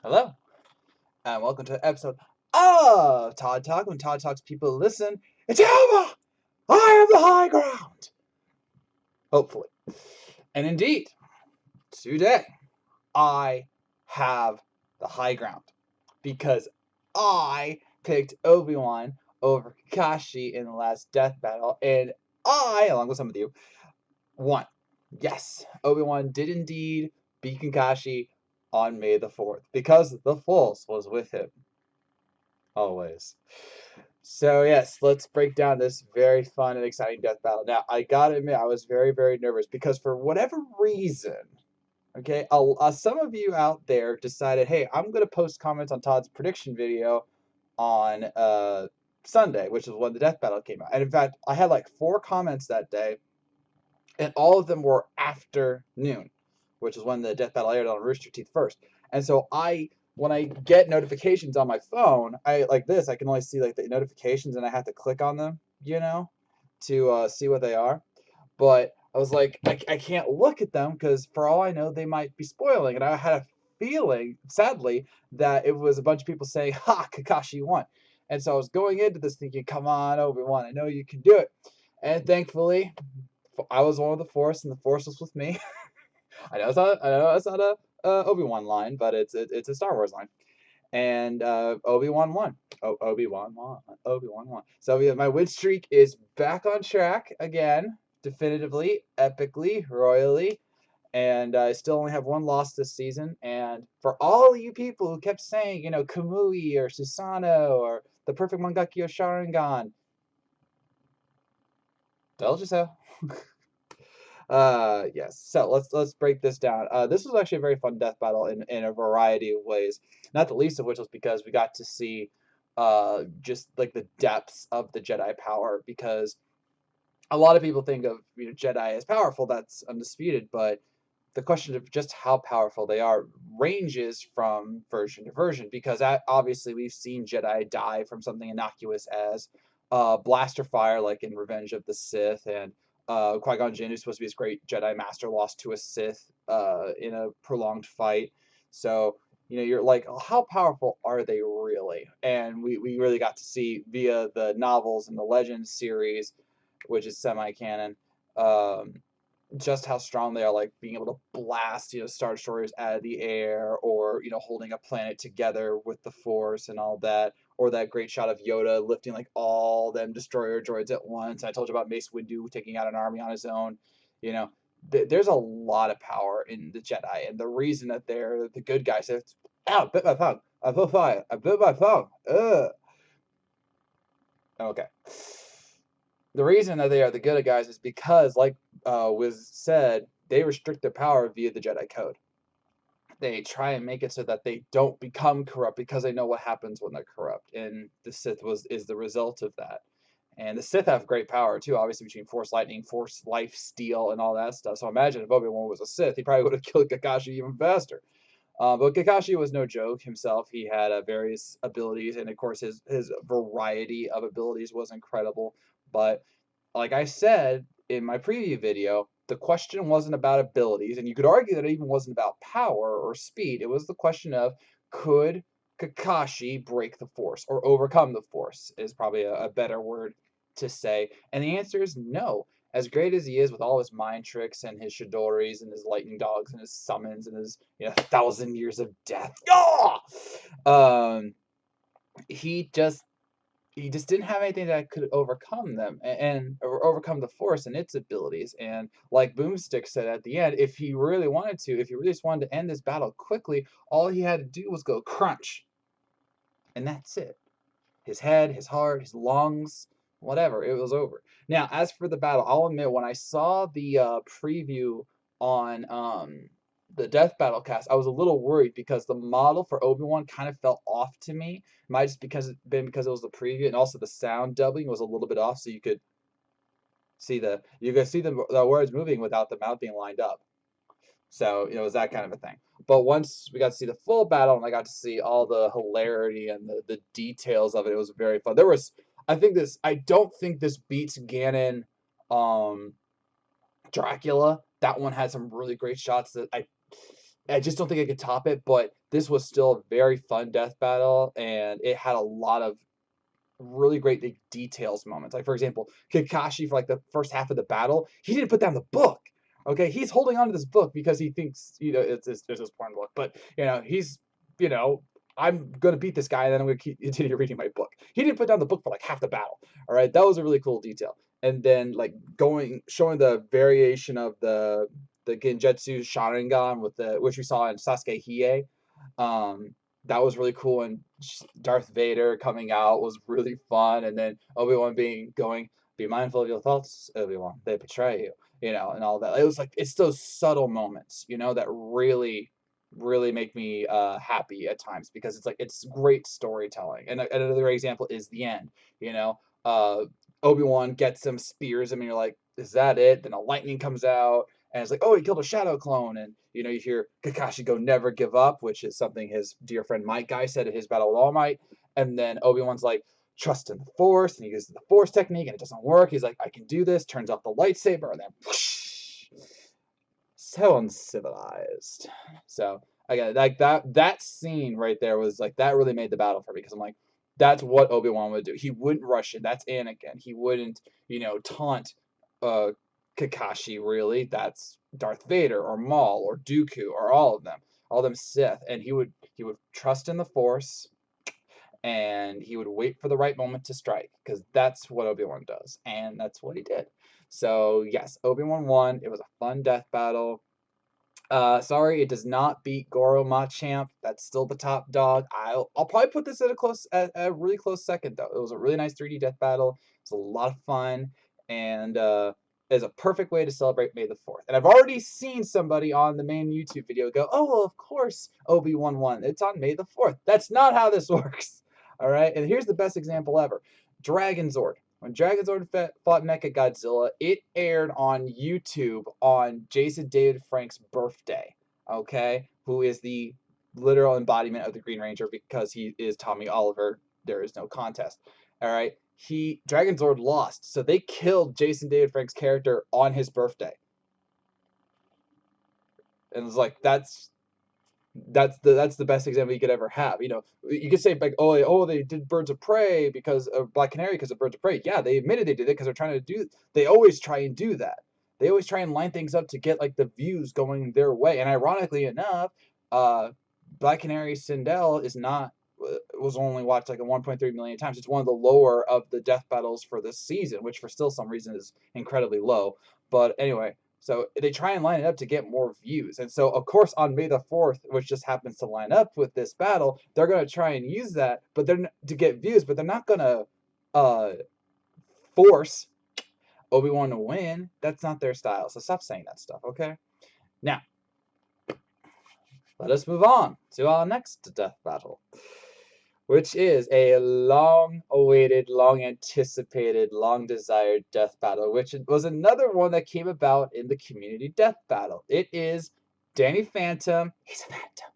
Hello, and welcome to an episode of Todd Talk. When Todd Talks, people listen. It's over! I have the high ground! Hopefully. And indeed, today, I have the high ground. Because I picked Obi-Wan over Kakashi in the last death battle, and I, along with some of you, won. Yes, Obi-Wan did indeed beat Kakashi on May the 4th, because the Force was with him. Always. So yes, let's break down this very fun and exciting death battle. Now, I gotta admit, I was very, very nervous because for whatever reason, okay, some of you out there decided, hey, I'm gonna post comments on Todd's prediction video on Sunday, which is when the death battle came out. And in fact, I had like 4 comments that day, and all of them were after noon, which is when the death battle aired on Rooster Teeth first. And so when I get notifications on my phone, I can only see like the notifications, and I have to click on them, to see what they are. But I was like, I can't look at them because for all I know, they might be spoiling. And I had a feeling, sadly, that it was a bunch of people saying, "Ha, Kakashi won." And so I was going into this thinking, "Come on, Obi-Wan, I know you can do it." And thankfully, I was one of the Force, and the Force was with me. I know it's not a Obi-Wan line, but it's a Star Wars line. And Obi-Wan won. Obi-Wan won. Obi-Wan won. So yeah, my win streak is back on track again, definitively, epically, royally. And I still only have 1 loss this season. And for all of you people who kept saying, Kamui or Susanoo or the perfect Mangekyo Sharingan, told you so. Yes. So let's break this down. This was actually a very fun death battle in a variety of ways. Not the least of which was because we got to see just like the depths of the Jedi power, because a lot of people think of Jedi as powerful. That's undisputed, but the question of just how powerful they are ranges from version to version, because obviously we've seen Jedi die from something innocuous as blaster fire, like in Revenge of the Sith, and Qui-Gon Jinn, who's supposed to be this great Jedi master, lost to a Sith in a prolonged fight. So you're like, oh, how powerful are they really? And we really got to see via the novels and the Legends series, which is semi-canon, um, just how strong they are, like being able to blast, Star Destroyers out of the air, or holding a planet together with the Force and all that, or that great shot of Yoda lifting like all them destroyer droids at once. I told you about Mace Windu taking out an army on his own. You know, there's a lot of power in the Jedi, and the reason that they're the good guys. Ow, bit my tongue. I bit fire. I bit my tongue. Ugh. Okay. The reason that they are the good guys is because, like was said, they restrict their power via the Jedi Code. They try and make it so that they don't become corrupt because they know what happens when they're corrupt, and the Sith is the result of that. And the Sith have great power too, obviously between Force Lightning, Force Life Steal, and all that stuff. So imagine if Obi-Wan was a Sith, he probably would have killed Kakashi even faster. But Kakashi was no joke himself. He had various abilities, and of course his variety of abilities was incredible. But like I said in my preview video, the question wasn't about abilities, and you could argue that it even wasn't about power or speed. It was the question of, could Kakashi break the Force or overcome the Force, is probably a better word to say. And the answer is no. As great as he is with all his mind tricks and his Shidoris and his lightning dogs and his summons and his 1,000 years of death, he just didn't have anything that could overcome them or overcome the Force and its abilities. And like Boomstick said at the end, if he really wanted to, if he really just wanted to end this battle quickly, all he had to do was go crunch, and that's it. His head, his heart, his lungs, whatever, it was over. Now, as for the battle, I'll admit, when I saw the preview on the Death Battle cast, I was a little worried because the model for Obi-Wan kind of felt off to me. It might just because it was the preview, and also the sound dubbing was a little bit off, so you could see the words moving without the mouth being lined up. So, it was that kind of a thing. But once we got to see the full battle and I got to see all the hilarity and the details of it, it was very fun. I don't think this beats Ganon Dracula. That one had some really great shots that I just don't think I could top it, but this was still a very fun death battle, and it had a lot of really great like, details moments. Like for example, Kakashi for like the first half of the battle, he didn't put down the book. Okay, he's holding on to this book because he thinks it's his porn book, but he's you know I'm gonna beat this guy and then I'm gonna continue reading my book. He didn't put down the book for like half the battle. All right, that was a really cool detail. And then like showing the variation of the Genjutsu Sharingan with the which we saw in Sasuke Hiei. Um, that was really cool, and Darth Vader coming out was really fun, and then Obi-Wan be mindful of your thoughts, Obi-Wan, they betray you, and all that. It was like it's those subtle moments, that really make me happy at times because it's like it's great storytelling. And another example is the end, you know, uh, Obi-Wan gets him, spears him, and you're like, is that it? Then a lightning comes out, and it's like, oh, he killed a shadow clone, and you hear Kakashi go, "Never give up," which is something his dear friend Might Guy said at his battle with All Might. And then Obi-Wan's like, "Trust in the Force," and he uses the Force technique, and it doesn't work. He's like, "I can do this." Turns off the lightsaber, and then whoosh, so uncivilized. So again, like that scene right there was like that really made the battle for me because I'm like, that's what Obi-Wan would do. He wouldn't rush it. That's Anakin. He wouldn't, taunt uh Kakashi really. That's Darth Vader or Maul or Dooku or all them Sith. And he would trust in the Force and he would wait for the right moment to strike because that's what Obi-Wan does. And that's what he did. So yes, Obi-Wan won. It was a fun death battle. Sorry, it does not beat Goro Machamp. That's still the top dog. I'll probably put this at a really close second though. It was a really nice 3D death battle. It was a lot of fun, and is a perfect way to celebrate May the 4th. And I've already seen somebody on the main YouTube video go, "Oh well, of course Obi-Wan won. It's on May the 4th." That's not how this works. All right, and here's the best example ever: Dragon Zord. When Dragon Zord fought Mechagodzilla, it aired on YouTube on Jason David Frank's birthday, okay? Who is the literal embodiment of the Green Ranger because he is Tommy Oliver. There is no contest. All right. Dragon Zord lost, so they killed Jason David Frank's character on his birthday. And it's like that's the best example you could ever have. You could say like, oh, they did Birds of Prey because of Black Canary because of Birds of Prey. Yeah, they admitted they did it because they're trying to do. They always try and do that. They always try and line things up to get like the views going their way. And ironically enough, Black Canary Sindel was only watched like a 1.3 million times. It's one of the lower of the death battles for this season, which for still some reason is incredibly low. But anyway, so they try and line it up to get more views. And so, of course, on May the 4th, which just happens to line up with this battle, they're going to try and use that to get views, but they're not going to uh, force Obi-Wan to win. That's not their style. So stop saying that stuff, okay? Now, let us move on to our next death battle, which is a long-awaited, long-anticipated, long-desired death battle, which was another one that came about in the community death battle. It is Danny Phantom, he's a Phantom,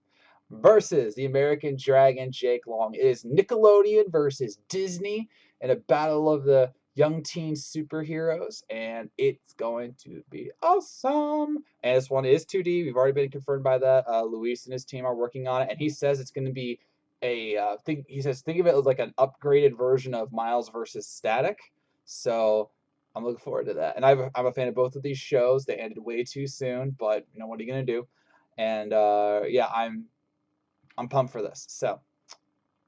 versus the American Dragon, Jake Long. It is Nickelodeon versus Disney in a battle of the young teen superheroes, and it's going to be awesome. And this one is 2D. We've already been confirmed by that. Luis and his team are working on it, and he says it's going to be think of it as like an upgraded version of Miles versus Static. So I'm looking forward to that. And I'm a fan of both of these shows. They ended way too soon, but what are you gonna do? And yeah, I'm pumped for this. So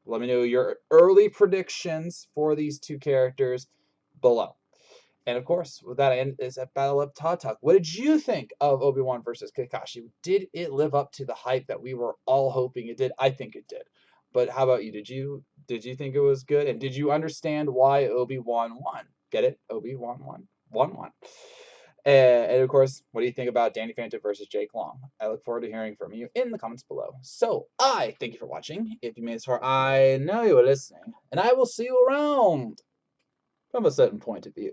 let me know your early predictions for these two characters below. And of course, with that end is at Battle Up Todd Talk. What did you think of Obi-Wan versus Kakashi? Did it live up to the hype that we were all hoping it did? I think it did. But how about you? Did you think it was good? And did you understand why Obi-Wan won? Get it? Obi-Wan won. And of course, what do you think about Danny Phantom versus Jake Long? I look forward to hearing from you in the comments below. So I thank you for watching. If you made this far, I know you were listening, and I will see you around from a certain point of view.